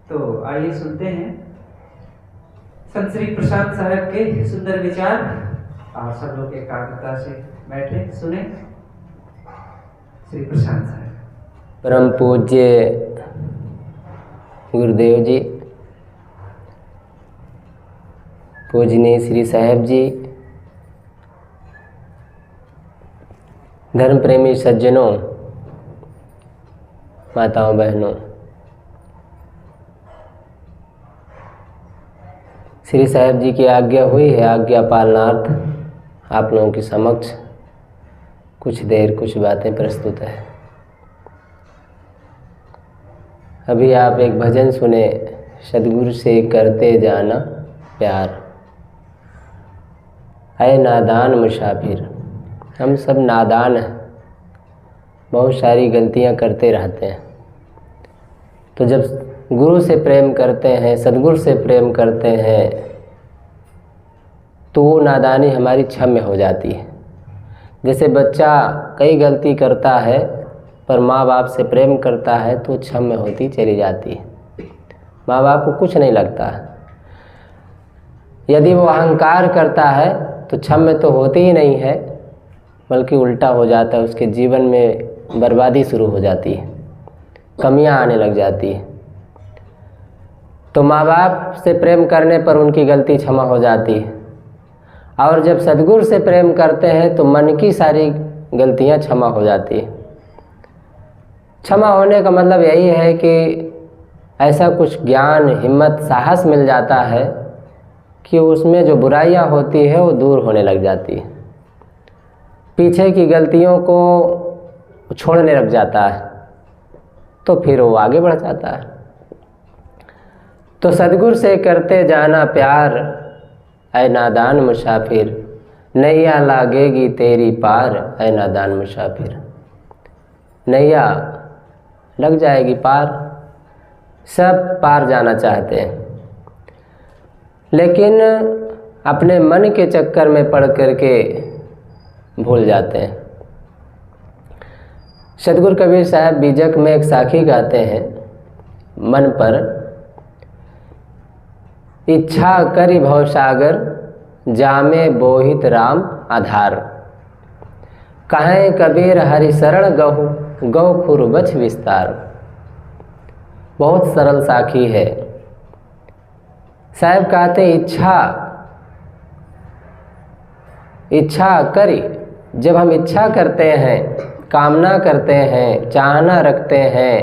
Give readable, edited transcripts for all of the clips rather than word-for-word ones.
तो आइए सुनते हैं संत श्री प्रशांत साहब के सुंदर विचार। और सब लोग एकाग्रता से बैठे सुने श्री प्रशांत साहब। परम पूज्य गुरुदेव जी, पूजनीय श्री साहेब जी, धर्म प्रेमी सज्जनों, माताओं बहनों, श्री साहेब जी की आज्ञा हुई है, आज्ञा पालनार्थ आप लोगों के समक्ष कुछ देर कुछ बातें प्रस्तुत है। अभी आप एक भजन सुने, सदगुरु से करते जाना प्यार। ऐ नादान मुसाफिर, हम सब नादान हैं, बहुत सारी गलतियां करते रहते हैं। तो जब गुरु से प्रेम करते हैं, सदगुरु से प्रेम करते हैं, तो वो नादानी हमारी क्षम्य हो जाती है। जैसे बच्चा कई गलती करता है पर माँ बाप से प्रेम करता है तो क्षम्य होती चली जाती है, माँ बाप को कुछ नहीं लगता है। यदि वो अहंकार करता है तो क्षम्य तो होती ही नहीं है, बल्कि उल्टा हो जाता है, उसके जीवन में बर्बादी शुरू हो जाती है, कमियां आने लग जाती है। तो माँ बाप से प्रेम करने पर उनकी गलती क्षमा हो जाती है, और जब सदगुरु से प्रेम करते हैं तो मन की सारी गलतियां क्षमा हो जाती है। क्षमा होने का मतलब यही है कि ऐसा कुछ ज्ञान, हिम्मत, साहस मिल जाता है कि उसमें जो बुराइयां होती है वो दूर होने लग जाती है, पीछे की गलतियों को छोड़ने लग जाता है, तो फिर वो आगे बढ़ जाता है। तो सदगुरु से करते जाना प्यार, ऐ नादान मुसाफिर, नैया लागेगी तेरी पार। ऐ नादान मुसाफिर, नैया लग जाएगी पार। सब पार जाना चाहते हैं, लेकिन अपने मन के चक्कर में पड़ करके भूल जाते हैं। सदगुरु कबीर साहब बीजक में एक साखी गाते हैं, मन पर इच्छा करी भवसागर, जामे बोहित राम आधार। कहें कबीर हरि शरण गहु, गौ खुर बछ विस्तार। बहुत सरल साखी है। साहब कहते इच्छा करी, जब हम इच्छा करते हैं, कामना करते हैं, चाहना रखते हैं,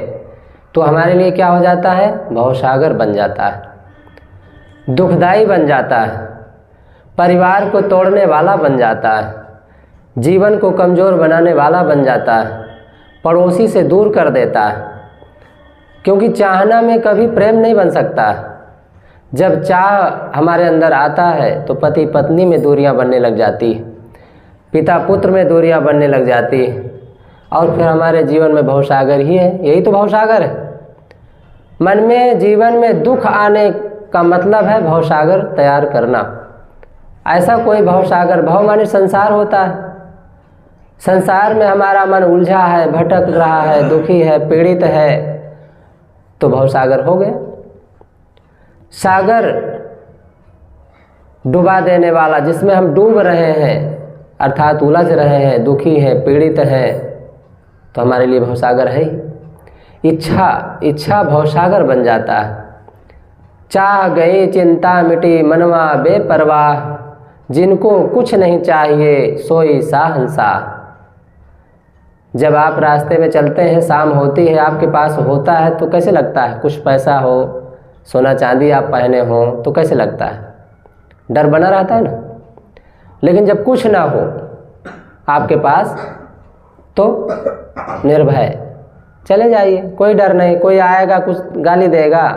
तो हमारे लिए क्या हो जाता है? भवसागर बन जाता है, दुखदाई बन जाता है, परिवार को तोड़ने वाला बन जाता है, जीवन को कमज़ोर बनाने वाला बन जाता है, पड़ोसी से दूर कर देता है। क्योंकि चाहना में कभी प्रेम नहीं बन सकता। जब चाह हमारे अंदर आता है तो पति पत्नी में दूरियां बनने लग जाती है, पिता पुत्र में दूरियां बनने लग जाती है, और फिर हमारे जीवन में भवसागर ही है। यही तो भवसागर है। मन में, जीवन में दुख आने का मतलब है भवसागर तैयार करना। ऐसा कोई भवसागर, भव माने संसार होता है। संसार में हमारा मन उलझा है, भटक रहा है, दुखी है, पीड़ित है, तो भवसागर हो गया। सागर डुबा देने वाला, जिसमें हम डूब रहे हैं, अर्थात उलझ रहे हैं, दुखी हैं, पीड़ित हैं, तो हमारे लिए भवसागर है ही। इच्छा भवसागर बन जाता है। चाह गई चिंता मिटी, मनवा बेपरवाह, जिनको कुछ नहीं चाहिए सोई शाहंशाह। जब आप रास्ते में चलते हैं, शाम होती है, आपके पास होता है तो कैसे लगता है? कुछ पैसा हो, सोना चांदी आप पहने हो तो कैसे लगता है? डर बना रहता है ना। लेकिन जब कुछ ना हो आपके पास तो निर्भय चले जाइए, कोई डर नहीं। कोई आएगा, कुछ गाली देगा,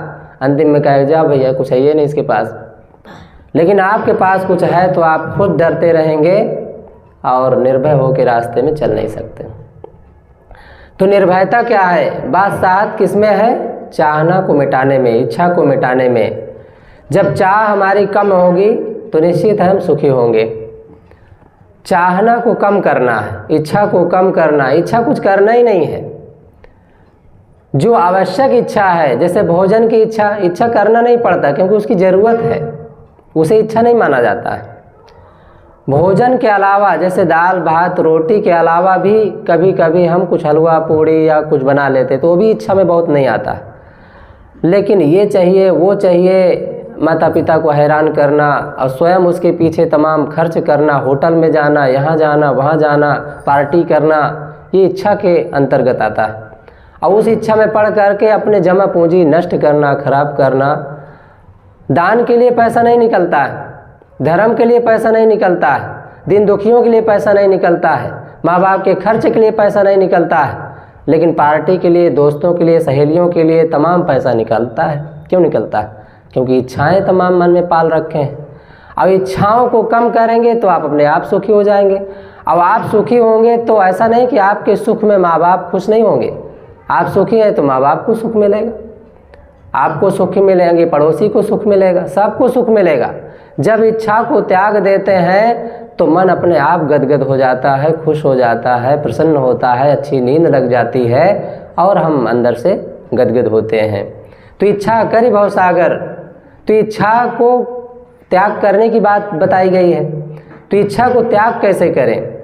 अंतिम में कहेगा जाओ भैया, कुछ है ये नहीं इसके पास। लेकिन आपके पास कुछ है तो आप खुद डरते रहेंगे और निर्भय होकर रास्ते में चल नहीं सकते। तो निर्भयता क्या है? बादशाहत किसमें है? चाहना को मिटाने में, इच्छा को मिटाने में। जब चाह हमारी कम होगी तो निश्चित हम सुखी होंगे। चाहना को कम करना है, इच्छा को कम करना है। इच्छा कुछ करना ही नहीं है। जो आवश्यक इच्छा है, जैसे भोजन की इच्छा करना नहीं पड़ता क्योंकि उसकी ज़रूरत है, उसे इच्छा नहीं माना जाता है। भोजन के अलावा जैसे दाल भात रोटी के अलावा भी कभी कभी हम कुछ हलवा पूड़ी या कुछ बना लेते तो वो भी इच्छा में बहुत नहीं आता। लेकिन ये चाहिए वो चाहिए, माता पिता को हैरान करना और स्वयं उसके पीछे तमाम खर्च करना, होटल में जाना, यहाँ जाना वहाँ जाना, पार्टी करना, ये इच्छा के अंतर्गत आता है। और उस इच्छा में पड़ करके अपने जमा पूंजी नष्ट करना, खराब करना। दान के लिए पैसा नहीं निकलता है, धर्म के लिए पैसा नहीं निकलता है, दीन दुखियों के लिए पैसा नहीं निकलता है, माँ बाप के खर्च के लिए पैसा नहीं निकलता है, लेकिन पार्टी के लिए, दोस्तों के लिए, सहेलियों के लिए तमाम पैसा निकलता है। क्यों निकलता है? क्योंकि इच्छाएं तमाम मन में पाल रखे हैं। अब इच्छाओं को कम करेंगे तो आप अपने आप सुखी हो जाएंगे। अब आप सुखी होंगे तो ऐसा नहीं कि आपके सुख में माँ बाप खुश नहीं होंगे। आप सुखी हैं तो माँ बाप को सुख मिलेगा, आपको सुख मिलेंगे, पड़ोसी को सुख मिलेगा, सबको सुख मिलेगा। जब इच्छा को त्याग देते हैं तो मन अपने आप गदगद हो जाता है, खुश हो जाता है, प्रसन्न होता है, अच्छी नींद लग जाती है और हम अंदर से गदगद होते हैं। तो इच्छा करी भवसागर, तो इच्छा को त्याग करने की बात बताई गई है। तो इच्छा को त्याग कैसे करें?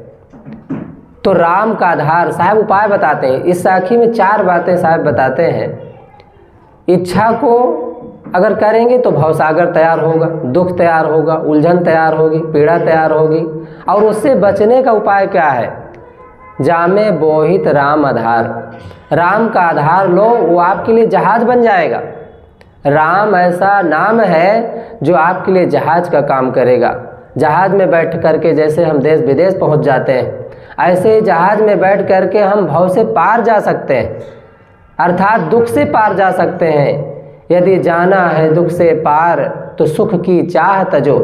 तो राम का आधार साहब उपाय बताते हैं। इस साखी में 4 बातें साहब बताते हैं। इच्छा को अगर करेंगे तो भवसागर तैयार होगा, दुख तैयार होगा, उलझन तैयार होगी, पीड़ा तैयार होगी। और उससे बचने का उपाय क्या है? जामे बोहित राम आधार, राम का आधार लो, वो आपके लिए जहाज बन जाएगा। राम ऐसा नाम है जो आपके लिए जहाज का काम करेगा। जहाज में बैठ करके जैसे हम देश विदेश पहुंच जाते हैं, ऐसे जहाज में बैठ करके हम भव से पार जा सकते हैं, अर्थात दुख से पार जा सकते हैं। यदि जाना है दुख से पार तो सुख की चाह तजो।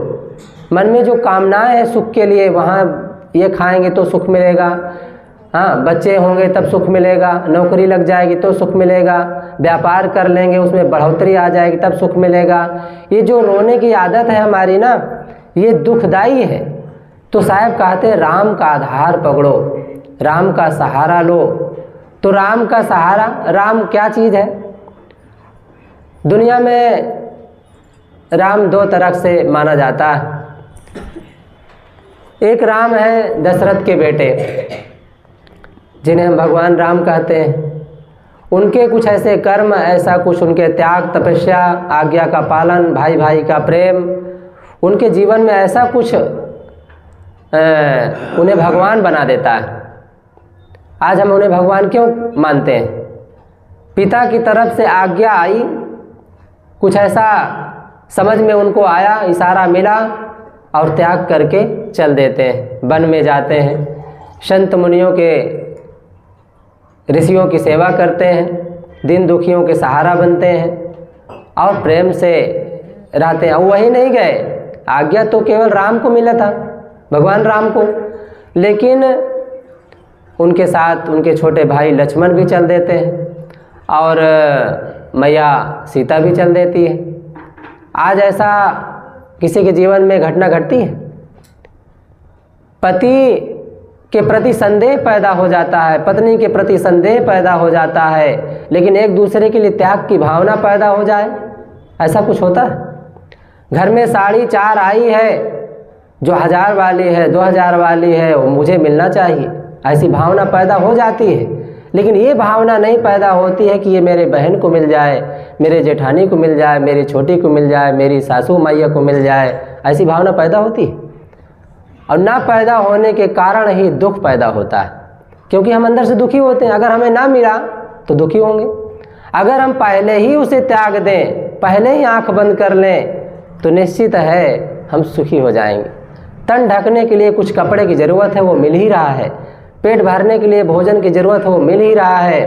मन में जो कामनाएं हैं सुख के लिए, वहाँ ये खाएंगे तो सुख मिलेगा, हाँ बच्चे होंगे तब सुख मिलेगा, नौकरी लग जाएगी तो सुख मिलेगा, व्यापार कर लेंगे उसमें बढ़ोतरी आ जाएगी तब सुख मिलेगा। ये जो रोने की आदत है हमारी ना, ये दुखदाई है। तो साहब कहते हैं राम का आधार पकड़ो, राम का सहारा लो। तो राम का सहारा, राम क्या चीज़ है? दुनिया में राम 2 तरह से माना जाता है। एक राम है दशरथ के बेटे, जिन्हें हम भगवान राम कहते हैं। उनके कुछ ऐसे कर्म, ऐसा कुछ उनके त्याग, तपस्या, आज्ञा का पालन, भाई भाई का प्रेम, उनके जीवन में ऐसा कुछ उन्हें भगवान बना देता है। आज हम उन्हें भगवान क्यों मानते हैं? पिता की तरफ से आज्ञा आई, कुछ ऐसा समझ में उनको आया, इशारा मिला और त्याग करके चल देते हैं, वन में जाते हैं, संत मुनियों के, ऋषियों की सेवा करते हैं, दीन दुखियों के सहारा बनते हैं और प्रेम से रहते हैं। और वही नहीं गए, आज्ञा तो केवल राम को मिला था, भगवान राम को, लेकिन उनके साथ उनके छोटे भाई लक्ष्मण भी चल देते हैं और मैया सीता भी चल देती है। आज ऐसा किसी के जीवन में घटना घटती है? पति के प्रति संदेह पैदा हो जाता है, पत्नी के प्रति संदेह पैदा हो जाता है, लेकिन एक दूसरे के लिए त्याग की भावना पैदा हो जाए, ऐसा कुछ होता है? घर में साड़ी 4 आई है, जो 1000 वाली है, 2000 वाली है, वो मुझे मिलना चाहिए, ऐसी भावना पैदा हो जाती है। लेकिन ये भावना नहीं पैदा होती है कि ये मेरे बहन को मिल जाए, मेरे जेठानी को मिल जाए, मेरी छोटी को मिल जाए, मेरी सासू मैया को मिल जाए, ऐसी भावना पैदा होती है। और ना पैदा होने के कारण ही दुख पैदा होता है, क्योंकि हम अंदर से दुखी होते हैं। अगर हमें ना मिला तो दुखी होंगे, अगर हम पहले ही उसे त्याग दें, पहले ही आंख बंद कर लें, तो निश्चित है हम सुखी हो जाएंगे। तन ढकने के लिए कुछ कपड़े की ज़रूरत है, वो मिल ही रहा है, पेट भरने के लिए भोजन की ज़रूरत है, वो मिल ही रहा है,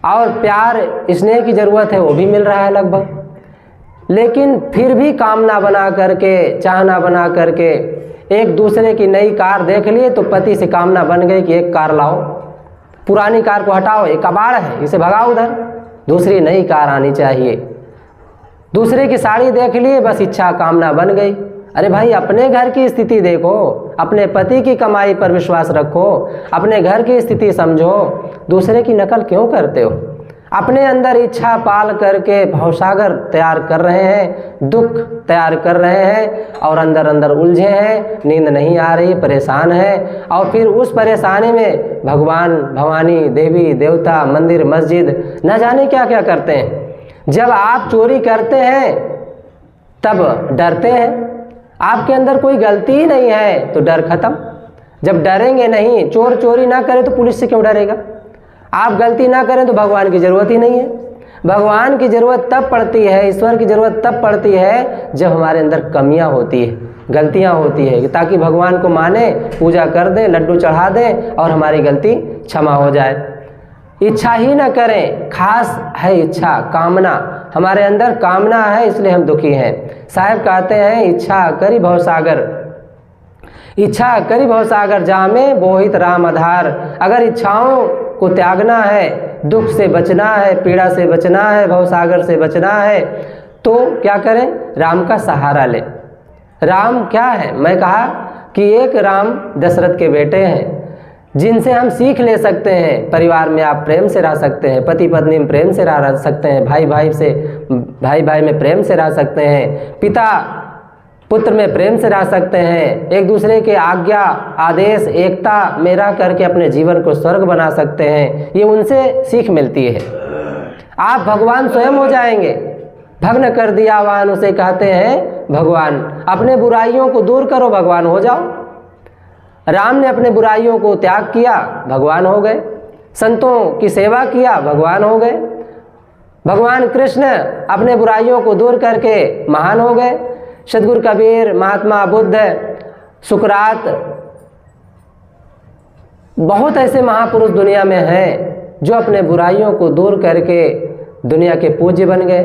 और प्यार स्नेह की ज़रूरत है, वो भी मिल रहा है लगभग। लेकिन फिर भी कामना बना करके, चाहना बना करके, एक दूसरे की नई कार देख लिए तो पति से कामना बन गई कि एक कार लाओ, पुरानी कार को हटाओ, एक कबाड़ है, इसे भगाओ उधर, दूसरी नई कार आनी चाहिए। दूसरे की साड़ी देख लिए, बस इच्छा कामना बन गई। अरे भाई, अपने घर की स्थिति देखो, अपने पति की कमाई पर विश्वास रखो, अपने घर की स्थिति समझो, दूसरे की नकल क्यों करते हो? अपने अंदर इच्छा पाल करके भवसागर तैयार कर रहे हैं, दुख तैयार कर रहे हैं और अंदर अंदर उलझे हैं, नींद नहीं आ रही, परेशान है। और फिर उस परेशानी में भगवान, भवानी, देवी, देवता, मंदिर, मस्जिद न जाने क्या क्या करते हैं। जब आप चोरी करते हैं तब डरते हैं, आपके अंदर कोई गलती ही नहीं है तो डर खत्म। जब डरेंगे नहीं, चोर चोरी ना करे तो पुलिस से क्यों डरेगा? आप गलती ना करें तो भगवान की ज़रूरत ही नहीं है। भगवान की ज़रूरत तब पड़ती है, ईश्वर की ज़रूरत तब पड़ती है जब हमारे अंदर कमियां होती है, गलतियां होती है, ताकि भगवान को माने, पूजा कर दें, लड्डू चढ़ा दें और हमारी गलती क्षमा हो जाए। इच्छा ही ना करें, खास है इच्छा, कामना, हमारे अंदर कामना है इसलिए हम दुखी हैं। साहब कहते हैं इच्छा करी भवसागर, इच्छा करी भवसागर जामे बोहित राम आधार। अगर इच्छाओं को त्यागना है, दुख से बचना है, पीड़ा से बचना है, भवसागर से बचना है, तो क्या करें? राम का सहारा लें। राम क्या है? मैं कहा कि एक राम दशरथ के बेटे हैं जिनसे हम सीख ले सकते हैं। परिवार में आप प्रेम से रह सकते हैं, पति पत्नी में प्रेम से रह सकते हैं, भाई भाई में प्रेम से रह सकते हैं, पिता पुत्र में प्रेम से रह सकते हैं, एक दूसरे के आज्ञा, आदेश, एकता में रह करके अपने जीवन को स्वर्ग बना सकते हैं। ये उनसे सीख मिलती है। आप भगवान स्वयं हो जाएंगे। भग्न कर दिया वाहन उसे कहते हैं भगवान। अपने बुराइयों को दूर करो, भगवान हो जाओ। राम ने अपने बुराइयों को त्याग किया, भगवान हो गए। संतों की सेवा किया, भगवान हो गए। भगवान कृष्ण अपने बुराइयों को दूर करके महान हो गए। सद्गुरु कबीर, महात्मा बुद्ध, सुकरात, बहुत ऐसे महापुरुष दुनिया में हैं जो अपने बुराइयों को दूर करके दुनिया के पूज्य बन गए।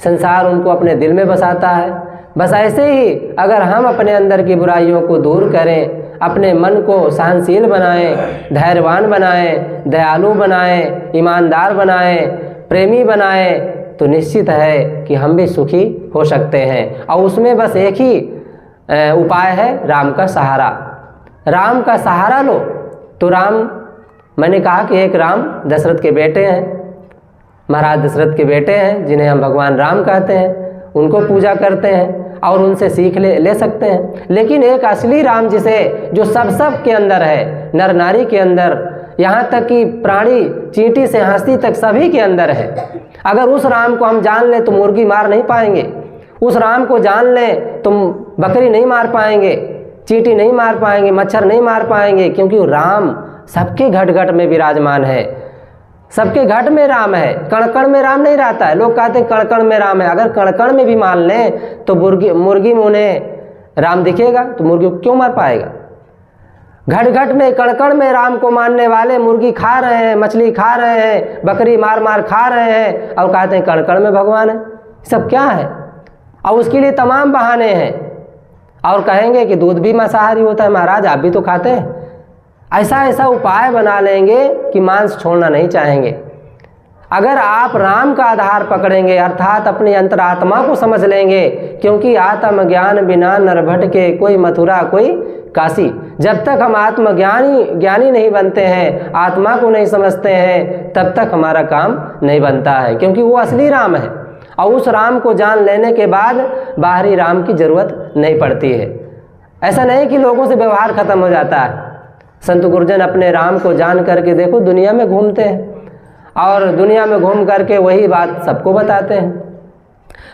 संसार उनको अपने दिल में बसाता है। बस ऐसे ही अगर हम अपने अंदर की बुराइयों को दूर करें, अपने मन को सहनशील बनाएं, धैर्यवान बनाएं, दयालु बनाएं, ईमानदार बनाएं, प्रेमी बनाएं, तो निश्चित है कि हम भी सुखी हो सकते हैं। और उसमें बस एक ही उपाय है, राम का सहारा। राम का सहारा लो। तो राम, मैंने कहा कि एक राम दशरथ के बेटे हैं, महाराज दशरथ के बेटे हैं जिन्हें हम भगवान राम कहते हैं। उनको पूजा करते हैं और उनसे सीख ले सकते हैं। लेकिन एक असली राम जो सब के अंदर है, नर नारी के अंदर, यहाँ तक कि प्राणी चींटी से हंसी तक सभी के अंदर है। अगर उस राम को हम जान लें तो मुर्गी मार नहीं पाएंगे। उस राम को जान लें तो बकरी नहीं मार पाएंगे, चींटी नहीं मार पाएंगे, मच्छर नहीं मार पाएंगे, क्योंकि राम सबके घट घट में विराजमान है। सबके घट में राम है, कण कण में राम नहीं रहता है। लोग कहते हैं कण कण में राम है। अगर कण कण में भी मान लें तो मुर्गी में उन्हें राम दिखेगा तो मुर्गी को क्यों मार पाएगा? घट घट में, कण कण में राम को मानने वाले मुर्गी खा रहे हैं, मछली खा रहे हैं, बकरी मार मार खा रहे हैं और कहते हैं कण कण में भगवान है। सब क्या है? और उसके लिए तमाम बहाने हैं। और कहेंगे कि दूध भी मांसाहारी होता है। महाराज आप भी तो खाते हैं। ऐसा उपाय बना लेंगे कि मांस छोड़ना नहीं चाहेंगे। अगर आप राम का आधार पकड़ेंगे, अर्थात अपनी अंतरात्मा को समझ लेंगे, क्योंकि आत्मज्ञान बिना नर भटके, कोई मथुरा कोई काशी। जब तक हम आत्मज्ञानी नहीं बनते हैं, आत्मा को नहीं समझते हैं, तब तक हमारा काम नहीं बनता है, क्योंकि वो असली राम है। और उस राम को जान लेने के बाद बाहरी राम की ज़रूरत नहीं पड़ती है। ऐसा नहीं कि लोगों से व्यवहार खत्म हो जाता है। संत गुरुजन अपने राम को जान करके देखो दुनिया में घूमते हैं और दुनिया में घूम करके वही बात सबको बताते हैं।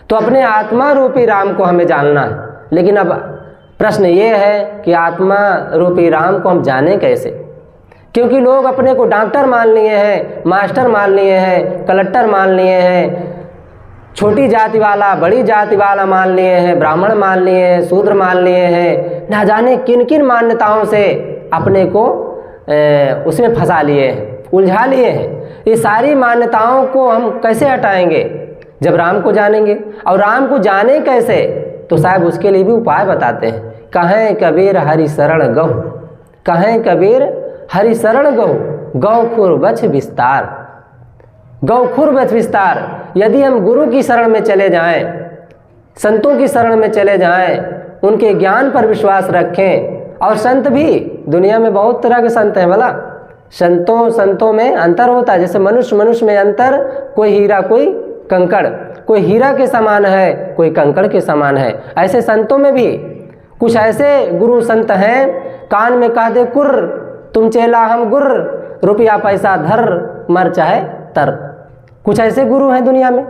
तो अपने आत्मा रूपी राम को हमें जानना है। लेकिन अब प्रश्न ये है कि आत्मा रूपी राम को हम जानें कैसे? क्योंकि लोग अपने को डॉक्टर मान लिए हैं, मास्टर मान लिए हैं, कलेक्टर मान लिए हैं, छोटी जाति वाला बड़ी जाति वाला मान लिए हैं, ब्राह्मण मान लिए हैं, शूद्र मान लिए हैं, ना जाने किन किन मान्यताओं से अपने को उसमें फंसा लिए हैं, उलझा लिए हैं। ये सारी मान्यताओं को हम कैसे हटाएंगे? जब राम को जानेंगे। और राम को जाने कैसे? तो साहब उसके लिए भी उपाय बताते हैं। कहें कबीर हरि शरण गहु, कहें कबीर हरि शरण गहु, गौखुर बछ विस्तार, गौखुर बछ विस्तार। यदि हम गुरु की शरण में चले जाएं, संतों की शरण में चले जाएं, उनके ज्ञान पर विश्वास रखें। और संत भी, दुनिया में बहुत तरह के संत हैं, भला संतों में अंतर होता है। जैसे मनुष्य में अंतर, कोई हीरा कोई कंकड़, कोई हीरा के समान है कोई कंकड़ के समान है। ऐसे संतों में भी कुछ ऐसे गुरु संत हैं, कान में कह दे कुर, तुम चेला हम गुर, रुपया पैसा धर, मर चाहे तर। कुछ ऐसे गुरु हैं दुनिया में।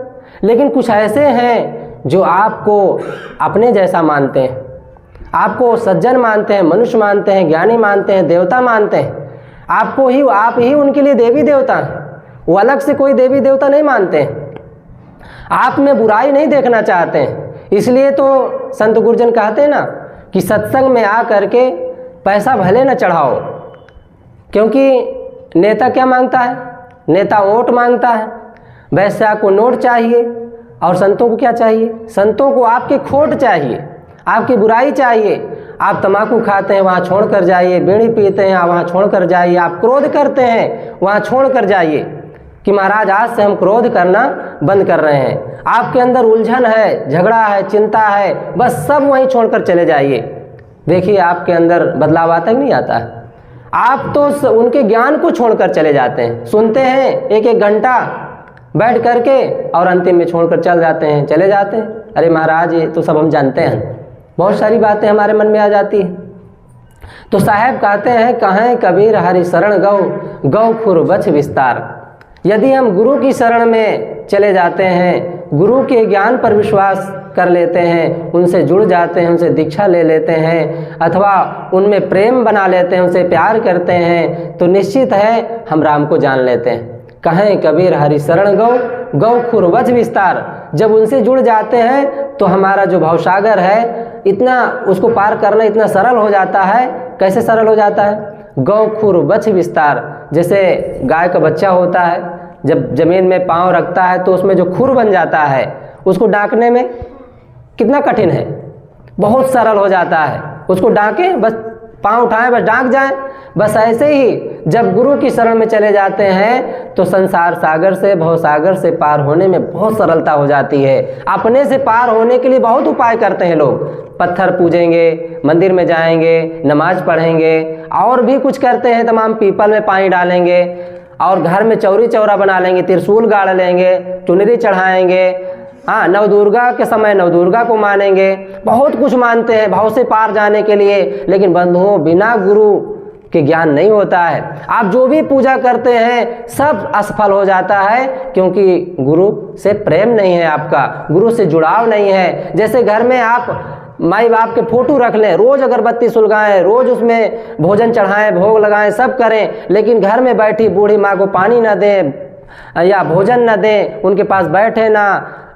लेकिन कुछ ऐसे हैं जो आपको अपने जैसा मानते हैं, आपको सज्जन मानते हैं, मनुष्य मानते हैं, ज्ञानी मानते हैं, देवता मानते हैं। आप ही उनके लिए देवी देवता हैं। वो अलग से कोई देवी देवता नहीं मानते हैं। आप में बुराई नहीं देखना चाहते हैं। इसलिए तो संत गुरुजन कहते हैं ना कि सत्संग में आ करके पैसा भले न चढ़ाओ, क्योंकि नेता क्या मांगता है? नेता वोट मांगता है। वैश्या को नोट चाहिए, और संतों को क्या चाहिए? संतों को आपकी खोट चाहिए, आपकी बुराई चाहिए। आप तम्बाकू खाते हैं, वहाँ छोड़ कर जाइए। बीड़ी पीते हैं, वहाँ छोड़ कर जाइए। आप क्रोध करते हैं, वहाँ छोड़ कर जाइए कि महाराज आज से हम क्रोध करना बंद कर रहे हैं। आपके अंदर उलझन है, झगड़ा है, चिंता है, बस सब वहीं छोड़कर चले जाइए। देखिए आपके अंदर बदलाव आता ही नहीं आता है। आप तो उनके ज्ञान को छोड़कर चले जाते हैं, सुनते हैं एक एक घंटा बैठ करके, और अंतिम में छोड़कर चले जाते हैं। अरे महाराज ये तो सब हम जानते हैं। बहुत सारी बातें हमारे मन में आ जाती हैं। तो साहब कहते हैं, कहें कबीर हरि शरण गौ खुर बछ विस्तार। यदि हम गुरु की शरण में चले जाते हैं, गुरु के ज्ञान पर विश्वास कर लेते हैं, उनसे जुड़ जाते हैं, उनसे दीक्षा ले लेते हैं, अथवा उनमें प्रेम बना लेते हैं, उनसे प्यार करते हैं, तो निश्चित है हम राम को जान लेते हैं। कहें कबीर हरि शरण गौ खुर बछ विस्तार। जब उनसे जुड़ जाते हैं तो हमारा जो भवसागर है, इतना उसको पार करना इतना सरल हो जाता है। कैसे सरल हो जाता है? गौ खुर बछ विस्तार। जैसे गाय का बच्चा होता है, जब जमीन में पाँव रखता है तो उसमें जो खुर बन जाता है, उसको डांकने में कितना कठिन है, बहुत सरल हो जाता है। उसको डांकें, बस पाँव उठाएं, बस डांक जाएं। बस ऐसे ही जब गुरु की शरण में चले जाते हैं तो संसार सागर से, भव सागर से पार होने में बहुत सरलता हो जाती है। अपने से पार होने के लिए बहुत उपाय करते हैं लोग। पत्थर पूजेंगे, मंदिर में जाएंगे, नमाज पढ़ेंगे, और भी कुछ करते हैं तमाम। पीपल में पानी डालेंगे, और घर में चौरी चौरा बना लेंगे, त्रिशूल गाड़ लेंगे, चुनरी चढ़ाएंगे। हाँ, नवदुर्गा के समय नवदुर्गा को मानेंगे। बहुत कुछ मानते हैं भाव से पार जाने के लिए। लेकिन बंधुओं, बिना गुरु के ज्ञान नहीं होता है। आप जो भी पूजा करते हैं सब असफल हो जाता है, क्योंकि गुरु से प्रेम नहीं है, आपका गुरु से जुड़ाव नहीं है। जैसे घर में आप माई बाप के फोटो रख लें, रोज अगरबत्ती सुलगाएं, रोज उसमें भोजन चढ़ाएं, भोग लगाएं, सब करें, लेकिन घर में बैठी बूढ़ी माँ को पानी न दें या भोजन न दें, उनके पास बैठे ना,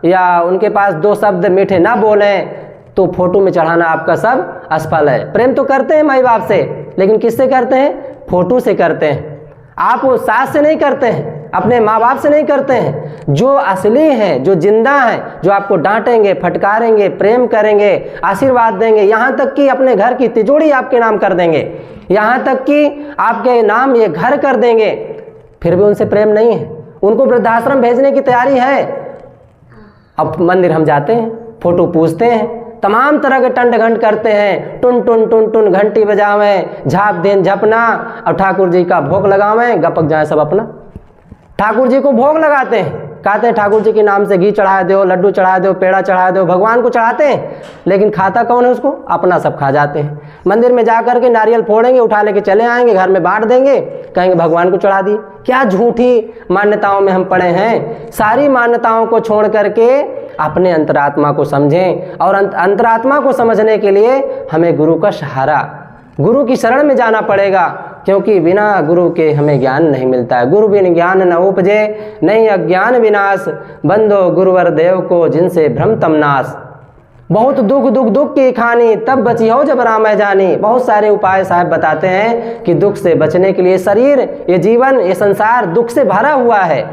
या उनके पास दो शब्द मीठे ना बोलें, तो फोटो में चढ़ाना आपका सब असफल है। प्रेम तो करते हैं माई बाप से, लेकिन किससे करते हैं? फोटो से करते हैं। आप सास से नहीं करते हैं, अपने माँ बाप से नहीं करते हैं। जो असली हैं, जो जिंदा हैं, जो आपको डांटेंगे, फटकारेंगे, प्रेम करेंगे, आशीर्वाद देंगे, यहाँ तक कि अपने घर की तिजोरी आपके नाम कर देंगे, यहाँ तक कि आपके नाम ये घर कर देंगे, फिर भी उनसे प्रेम नहीं है। उनको वृद्धाश्रम भेजने की तैयारी है। अब मंदिर हम जाते हैं, फोटो पूजते हैं, तमाम तरह के टंड घंट करते हैं, टुन टुन टुन टुन घंटी बजावें, झाप दें झपना, और ठाकुर जी का भोग लगावें, गपक जाए सब अपना। ठाकुर जी को भोग लगाते हैं, कहते हैं ठाकुर जी के नाम से घी चढ़ा दो, लड्डू चढ़ा दो, पेड़ा चढ़ा दो, भगवान को चढ़ाते हैं, लेकिन खाता कौन है उसको? अपना सब खा जाते हैं। मंदिर में जा करके नारियल फोड़ेंगे, उठा लेके चले आएंगे, घर में बांट देंगे, कहेंगे भगवान को चढ़ा दिए। क्या झूठी मान्यताओं में हम पड़े हैं। सारी मान्यताओं को छोड़ करके अपने अंतरात्मा को समझें, और अंतरात्मा को समझने के लिए हमें गुरु का सहारा, गुरु की शरण में जाना पड़ेगा, क्योंकि बिना गुरु के हमें ज्ञान नहीं मिलता है। गुरु बिन ज्ञान न उपजे, नहीं अज्ञान विनाश, बंदो गुरुवर देव को जिनसे भ्रम तम नाश। बहुत दुख की खानी, तब बची हो जब राम जानी। बहुत सारे उपाय साहब बताते हैं कि दुख से बचने के लिए, शरीर, ये जीवन, ये संसार दुख से भरा हुआ है।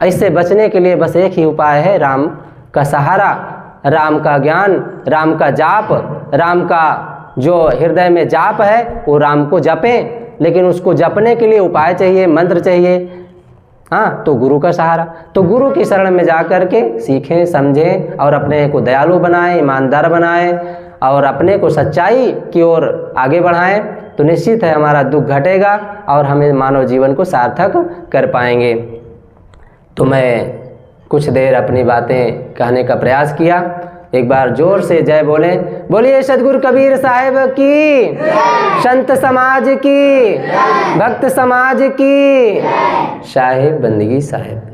इससे बचने के लिए बस एक ही उपाय है, राम का सहारा, राम का ज्ञान, राम का जाप, राम का जो हृदय में जाप है वो राम को जपें। लेकिन उसको जपने के लिए उपाय चाहिए, मंत्र चाहिए। हाँ, तो गुरु का सहारा, तो गुरु की शरण में जा कर के सीखें, समझें, और अपने को दयालु बनाएं, ईमानदार बनाएं, और अपने को सच्चाई की ओर आगे बढ़ाएं। तो निश्चित है हमारा दुख घटेगा और हमें मानव जीवन को सार्थक कर पाएंगे। तो मैं कुछ देर अपनी बातें कहने का प्रयास किया। एक बार जोर से जय बोले। बोलिए सतगुरु कबीर साहिब की, संत समाज की, भक्त समाज की, साहिब बंदगी साहिब।